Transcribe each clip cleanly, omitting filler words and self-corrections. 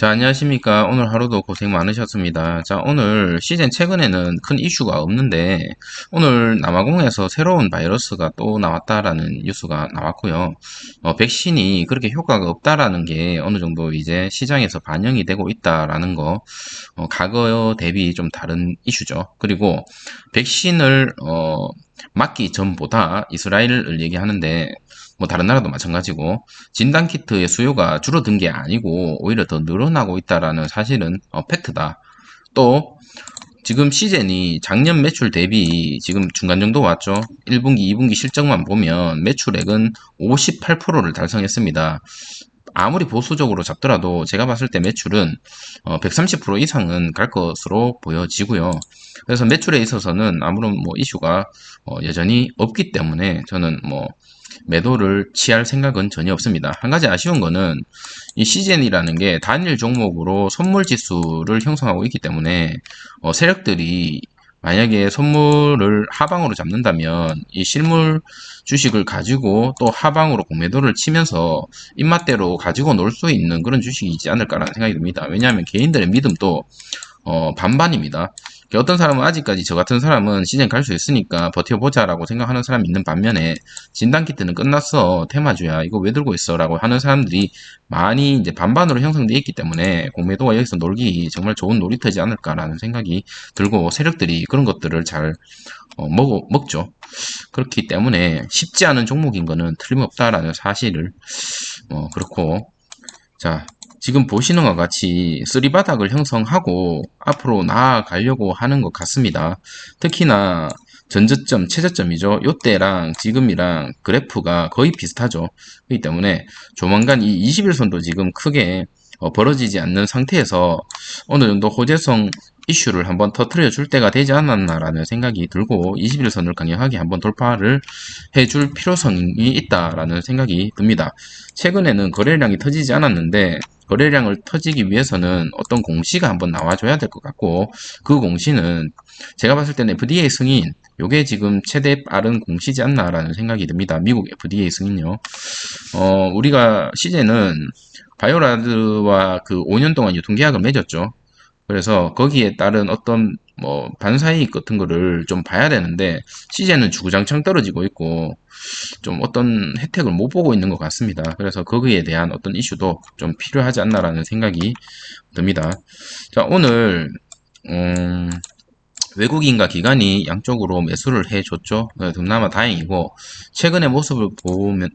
자, 안녕하십니까. 오늘 하루도 고생 많으셨습니다. 자, 오늘 시즌 최근에는 큰 이슈가 없는데, 오늘 남아공에서 새로운 바이러스가 또 나왔다라는 뉴스가 나왔고요. 백신이 그렇게 효과가 없다라는 게 어느 정도 이제 시장에서 반영이 되고 있다라는 거, 과거 대비 좀 다른 이슈죠. 그리고 백신을, 맞기 전보다 이스라엘을 얘기하는데, 뭐 다른 나라도 마찬가지고 진단키트의 수요가 줄어든 게 아니고 오히려 더 늘어나고 있다라는 사실은 팩트다. 또 지금 시즌이 작년 매출 대비 지금 중간 정도 왔죠. 1분기, 2분기 실적만 보면 매출액은 58%를 달성했습니다. 아무리 보수적으로 잡더라도 제가 봤을 때 매출은 130% 이상은 갈 것으로 보여지고요. 그래서 매출에 있어서는 아무런 뭐 이슈가 여전히 없기 때문에 저는 뭐 매도를 취할 생각은 전혀 없습니다. 한 가지 아쉬운 거는 이 시즌이라는 게 단일 종목으로 선물 지수를 형성하고 있기 때문에 세력들이 만약에 선물을 하방으로 잡는다면 이 실물 주식을 가지고 또 하방으로 공매도를 치면서 입맛대로 가지고 놀 수 있는 그런 주식이지 않을까라는 생각이 듭니다. 왜냐하면 개인들의 믿음도 반반입니다. 어떤 사람은 아직까지 저 같은 사람은 시즌 갈 수 있으니까 버텨보자라고 생각하는 사람이 있는 반면에 진단키트는 끝났어 테마주야 이거 왜 들고 있어라고 하는 사람들이 많이 이제 반반으로 형성되어 있기 때문에 공매도가 여기서 놀기 정말 좋은 놀이터지 않을까라는 생각이 들고 세력들이 그런 것들을 잘 먹죠. 그렇기 때문에 쉽지 않은 종목인 거는 틀림없다라는 사실을 그렇고 자 지금 보시는 것 같이 쓰리바닥을 형성하고 앞으로 나아가려고 하는 것 같습니다. 특히나 전저점, 최저점이죠. 요때랑 지금이랑 그래프가 거의 비슷하죠. 그렇기 때문에 조만간 이 21선도 지금 크게 벌어지지 않는 상태에서 어느 정도 호재성 이슈를 한번 터트려 줄 때가 되지 않았나라는 생각이 들고 21선을 강력하게 한번 돌파를 해줄 필요성이 있다라는 생각이 듭니다. 최근에는 거래량이 터지지 않았는데 거래량을 터지기 위해서는 어떤 공시가 한번 나와줘야 될 것 같고 그 공시는 제가 봤을 때는 FDA 승인 요게 지금 최대 빠른 공시지 않나라는 생각이 듭니다. 미국 FDA 승인요. 우리가 시제는 바이오라드와 그 5년 동안 유통계약을 맺었죠. 그래서 거기에 따른 어떤 뭐 반사이익 같은 거를 좀 봐야 되는데 시제는 주구장창 떨어지고 있고 좀 어떤 혜택을 못 보고 있는 것 같습니다. 그래서 거기에 대한 어떤 이슈도 좀 필요하지 않나라는 생각이 듭니다. 자, 오늘 외국인과 기관이 양쪽으로 매수를 해줬죠. 그나마 다행이고 최근의 모습을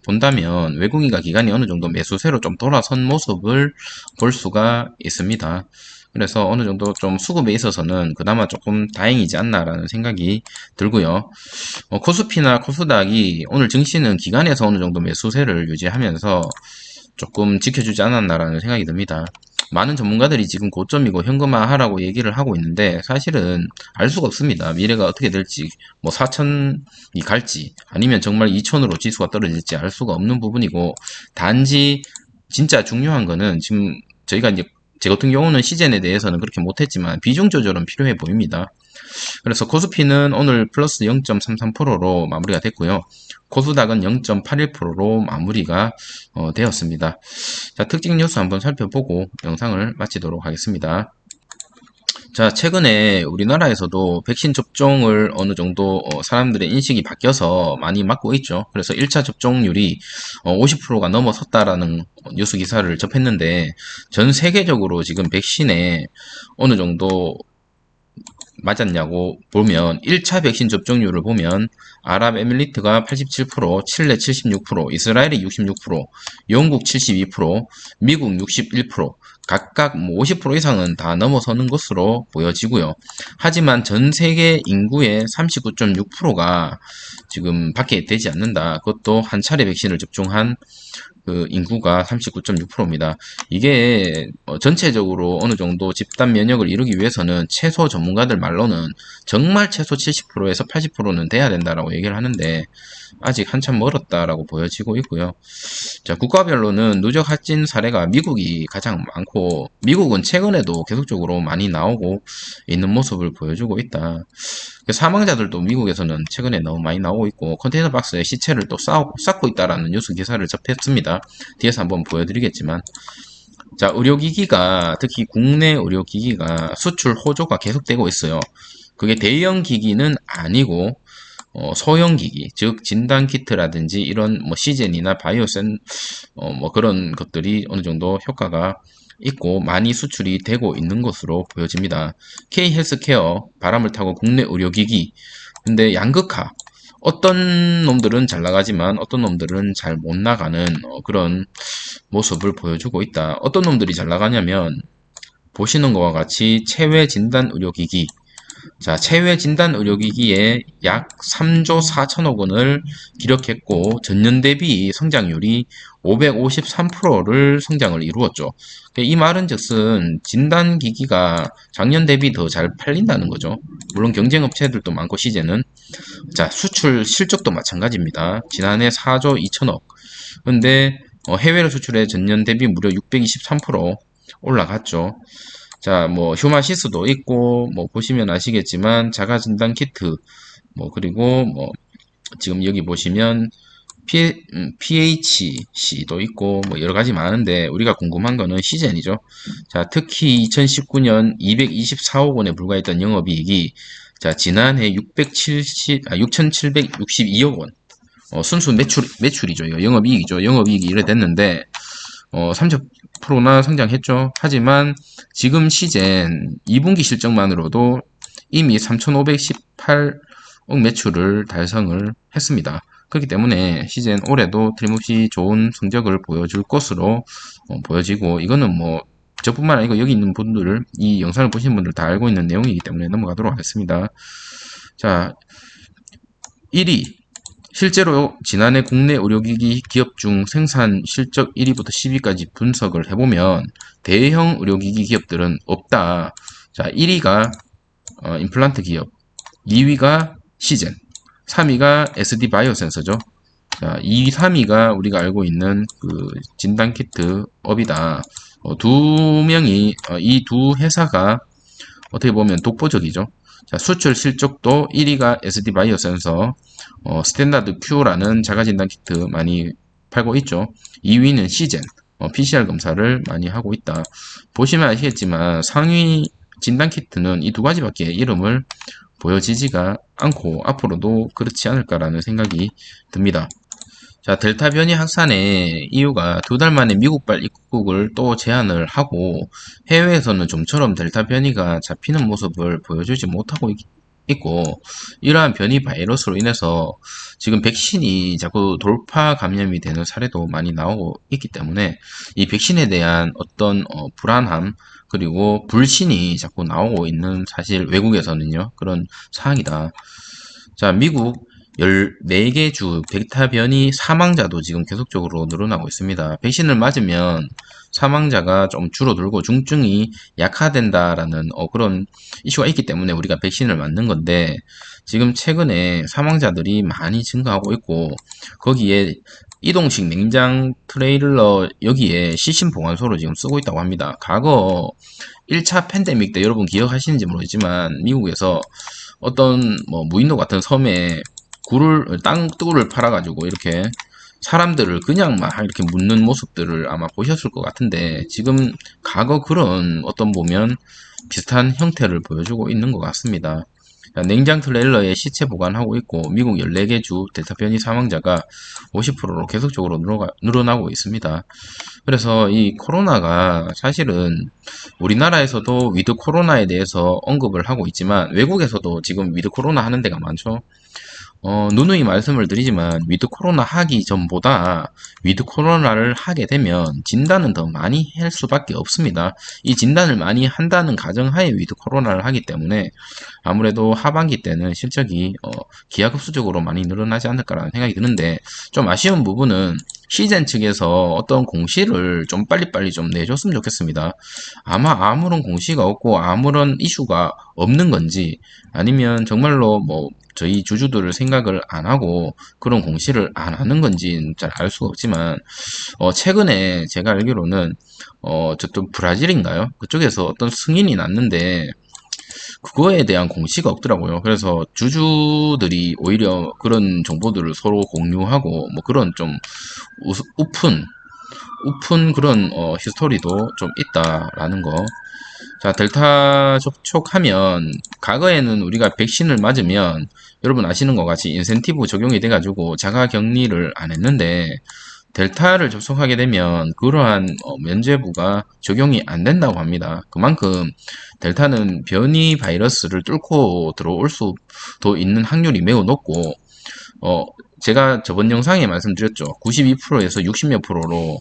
본다면 외국인과 기관이 어느 정도 매수세로 좀 돌아선 모습을 볼 수가 있습니다. 그래서 어느 정도 좀 수급에 있어서는 그나마 조금 다행이지 않나라는 생각이 들고요. 코스피나 코스닥이 오늘 증시는 기관에서 어느 정도 매수세를 유지하면서 조금 지켜주지 않았나라는 생각이 듭니다. 많은 전문가들이 지금 고점이고 현금화하라고 얘기를 하고 있는데 사실은 알 수가 없습니다. 미래가 어떻게 될지 뭐 4천이 갈지 아니면 정말 2천으로 지수가 떨어질지 알 수가 없는 부분이고 단지 진짜 중요한 거는 지금 저희가 이제 제 같은 경우는 시즌에 대해서는 그렇게 못했지만 비중 조절은 필요해 보입니다. 그래서 코스피는 오늘 플러스 0.33%로 마무리가 됐고요. 코스닥은 0.81%로 마무리가 되었습니다. 자, 특징 뉴스 한번 살펴보고 영상을 마치도록 하겠습니다. 자, 최근에 우리나라에서도 백신 접종을 어느 정도 사람들의 인식이 바뀌어서 많이 맞고 있죠. 그래서 1차 접종률이 50%가 넘어섰다라는 뉴스 기사를 접했는데 전 세계적으로 지금 백신에 어느 정도 맞았냐고 보면 1차 백신 접종률을 보면 아랍에미리트가 87%, 칠레 76%, 이스라엘이 66%, 영국 72%, 미국 61%, 각각 50% 이상은 다 넘어서는 것으로 보여지고요. 하지만 전 세계 인구의 39.6%가 지금 밖에 되지 않는다. 그것도 한 차례 백신을 접종한 그 인구가 39.6%입니다. 이게 전체적으로 어느 정도 집단 면역을 이루기 위해서는 최소 전문가들 말로는 정말 최소 70%에서 80%는 돼야 된다라고 얘기를 하는데 아직 한참 멀었다라고 보여지고 있고요. 자, 국가별로는 누적 확진 사례가 미국이 가장 많고 미국은 최근에도 계속적으로 많이 나오고 있는 모습을 보여주고 있다. 사망자들도 미국에서는 최근에 너무 많이 나오고 있고 컨테이너 박스에 시체를 또 쌓고 있다라는 뉴스 기사를 접했습니다. 뒤에서 한번 보여드리겠지만 자, 의료기기가, 특히 국내 의료기기가 수출 호조가 계속되고 있어요. 그게 대형 기기는 아니고, 소형 기기, 즉, 진단키트라든지 이런 뭐 시젠이나 바이오센, 뭐 그런 것들이 어느 정도 효과가 있고 많이 수출이 되고 있는 것으로 보여집니다. K헬스케어, 바람을 타고 국내 의료기기, 근데 양극화, 어떤 놈들은 잘 나가지만 어떤 놈들은 잘 못 나가는 그런 모습을 보여주고 있다. 어떤 놈들이 잘 나가냐면 보시는 것과 같이 체외 진단 의료기기, 자, 체외 진단 의료기기에 약 3조 4천억 원을 기록했고 전년 대비 성장률이 553%를 성장을 이루었죠. 이 말은즉슨 진단기기가 작년 대비 더 잘 팔린다는 거죠. 물론 경쟁업체들도 많고 시제는, 자, 수출 실적도 마찬가지입니다. 지난해 4조 2천억. 근데 해외로 수출해 전년 대비 무려 623% 올라갔죠. 자, 뭐 휴마시스도 있고 뭐 보시면 아시겠지만 자가 진단 키트, 뭐 그리고 뭐 지금 여기 보시면 PHC도 있고 뭐 여러 가지 많은데 우리가 궁금한 거는 시젠이죠. 자, 특히 2019년 224억 원에 불과했던 영업이익이 자, 지난해 6,762억 원. 순수 매출이죠. 이거 영업이익이죠. 영업이익이 이래 됐는데, 30%나 성장했죠. 하지만 지금 시젠 2분기 실적만으로도 이미 3,518억 매출을 달성을 했습니다. 그렇기 때문에 시젠 올해도 틀림없이 좋은 성적을 보여줄 것으로 보여지고, 이거는 뭐 저뿐만 아니고 여기 있는 분들, 이 영상을 보신 분들 다 알고 있는 내용이기 때문에 넘어가도록 하겠습니다. 자, 1위. 실제로 지난해 국내 의료기기 기업 중 생산 실적 1위부터 10위까지 분석을 해보면 대형 의료기기 기업들은 없다. 자, 1위가 임플란트 기업, 2위가 시젠, 3위가 SD 바이오센서죠. 자, 2위, 3위가 우리가 알고 있는 그 진단키트 업이다. 두 명이, 이 두 회사가 어떻게 보면 독보적이죠. 자, 수출 실적도 1위가 SD 바이오센서, 스탠다드 Q라는 자가진단 키트 많이 팔고 있죠. 2위는 시젠, PCR 검사를 많이 하고 있다. 보시면 아시겠지만 상위 진단 키트는 이 두 가지밖에 이름을 보여지지가 않고 앞으로도 그렇지 않을까라는 생각이 듭니다. 자, 델타 변이 확산의 이유가 2달 만에 미국발 입국을 또 제한을 하고 해외에서는 좀처럼 델타 변이가 잡히는 모습을 보여주지 못하고 있고, 이러한 변이 바이러스로 인해서 지금 백신이 자꾸 돌파 감염이 되는 사례도 많이 나오고 있기 때문에 이 백신에 대한 어떤 불안함 그리고 불신이 자꾸 나오고 있는, 사실 외국에서는요, 그런 상황이다. 자, 미국 14개 주 델타 변이 사망자도 지금 계속적으로 늘어나고 있습니다. 백신을 맞으면 사망자가 좀 줄어들고 중증이 약화된다라는 그런 이슈가 있기 때문에 우리가 백신을 맞는 건데, 지금 최근에 사망자들이 많이 증가하고 있고 거기에 이동식 냉장 트레일러 여기에 시신 보관소로 지금 쓰고 있다고 합니다. 과거 1차 팬데믹 때 여러분 기억하시는지 모르겠지만 미국에서 어떤 뭐 무인도 같은 섬에 땅굴을 팔아가지고 이렇게 사람들을 그냥 막 이렇게 묻는 모습들을 아마 보셨을 것 같은데, 지금 과거 그런 어떤 보면 비슷한 형태를 보여주고 있는 것 같습니다. 냉장 트레일러에 시체 보관하고 있고 미국 14개 주 델타 변이 사망자가 50%로 계속적으로 늘어나고 있습니다. 그래서 이 코로나가 사실은 우리나라에서도 위드 코로나에 대해서 언급을 하고 있지만 외국에서도 지금 위드 코로나 하는 데가 많죠. 누누이 말씀을 드리지만 위드 코로나 하기 전보다 위드 코로나를 하게 되면 진단은 더 많이 할 수밖에 없습니다. 이 진단을 많이 한다는 가정하에 위드 코로나를 하기 때문에 아무래도 하반기 때는 실적이 기하급수적으로 많이 늘어나지 않을까라는 생각이 드는데, 좀 아쉬운 부분은 시젠 측에서 어떤 공시를 좀 빨리빨리 좀 내줬으면 좋겠습니다. 아마 아무런 공시가 없고 아무런 이슈가 없는 건지, 아니면 정말로 뭐 저희 주주들을 생각을 안 하고 그런 공시를 안 하는 건지는 잘 알 수가 없지만, 최근에 제가 알기로는 저쪽 브라질인가요? 그쪽에서 어떤 승인이 났는데 그거에 대한 공시가 없더라고요. 그래서 주주들이 오히려 그런 정보들을 서로 공유하고 뭐 그런 좀 오픈 우픈 그런 히스토리도 좀 있다라는 거. 자, 델타 접촉하면 과거에는 우리가 백신을 맞으면 여러분 아시는 것 같이 인센티브 적용이 돼가지고 자가 격리를 안 했는데 델타를 접촉하게 되면 그러한 면죄부가 적용이 안 된다고 합니다. 그만큼 델타는 변이 바이러스를 뚫고 들어올 수도 있는 확률이 매우 높고 어, 제가 저번 영상에 말씀드렸죠. 92%에서 60몇 프로로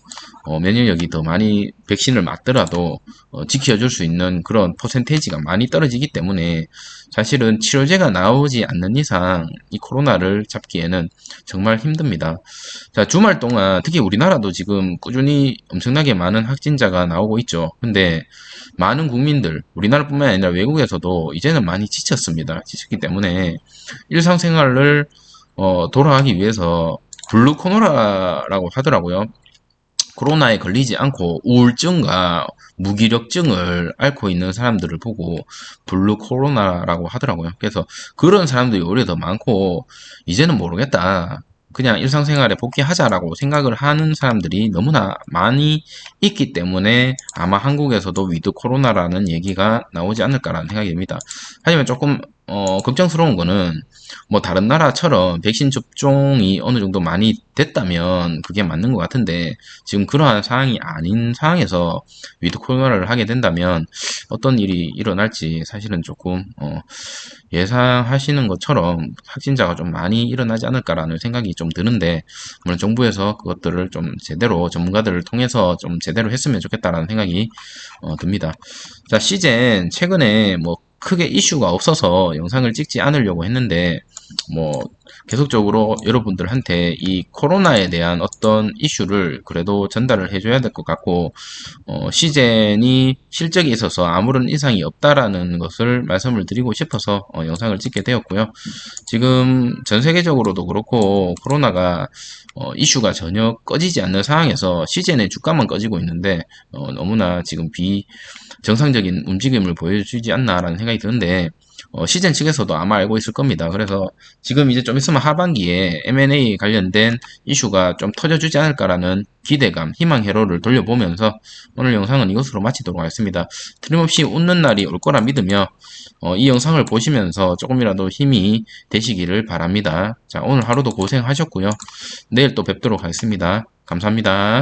면역력이 더 많이 백신을 맞더라도 지켜줄 수 있는 그런 퍼센테이지가 많이 떨어지기 때문에 사실은 치료제가 나오지 않는 이상 이 코로나를 잡기에는 정말 힘듭니다. 자, 주말 동안 특히 우리나라도 지금 꾸준히 엄청나게 많은 확진자가 나오고 있죠. 근데 많은 국민들, 우리나라뿐만 아니라 외국에서도 이제는 많이 지쳤습니다. 지쳤기 때문에 일상생활을 돌아가기 위해서 블루 코로나라고 하더라고요. 코로나에 걸리지 않고 우울증과 무기력증을 앓고 있는 사람들을 보고 블루 코로나라고 하더라고요. 그래서 그런 사람들이 오히려 더 많고 이제는 모르겠다. 그냥 일상생활에 복귀하자라고 생각을 하는 사람들이 너무나 많이 있기 때문에 아마 한국에서도 위드 코로나라는 얘기가 나오지 않을까라는 생각이 듭니다. 하지만 조금 걱정스러운 거는 뭐 다른 나라처럼 백신 접종이 어느 정도 많이 됐다면 그게 맞는 것 같은데 지금 그러한 상황이 아닌 상황에서 위드 코로나를 하게 된다면 어떤 일이 일어날지 사실은 조금 예상하시는 것처럼 확진자가 좀 많이 일어나지 않을까라는 생각이 좀 드는데 물론 정부에서 그것들을 좀 제대로 전문가들을 통해서 좀 제대로 했으면 좋겠다라는 생각이 듭니다. 자, 시젠 최근에 뭐 크게 이슈가 없어서 영상을 찍지 않으려고 했는데 뭐 계속적으로 여러분들한테 이 코로나에 대한 어떤 이슈를 그래도 전달을 해줘야 될 것 같고 시젠이 실적이 있어서 아무런 이상이 없다라는 것을 말씀을 드리고 싶어서 영상을 찍게 되었고요. 지금 전 세계적으로도 그렇고 코로나가 이슈가 전혀 꺼지지 않는 상황에서 시젠의 주가만 꺼지고 있는데 너무나 지금 정상적인 움직임을 보여주지 않나라는 생각이 드는데 시젠 측에서도 아마 알고 있을 겁니다. 그래서 지금 이제 좀 있으면 하반기에 M&A 관련된 이슈가 좀 터져주지 않을까라는 기대감, 희망 회로를 돌려보면서 오늘 영상은 이것으로 마치도록 하겠습니다. 틀림없이 웃는 날이 올 거라 믿으며 이 영상을 보시면서 조금이라도 힘이 되시기를 바랍니다. 자, 오늘 하루도 고생하셨고요. 내일 또 뵙도록 하겠습니다. 감사합니다.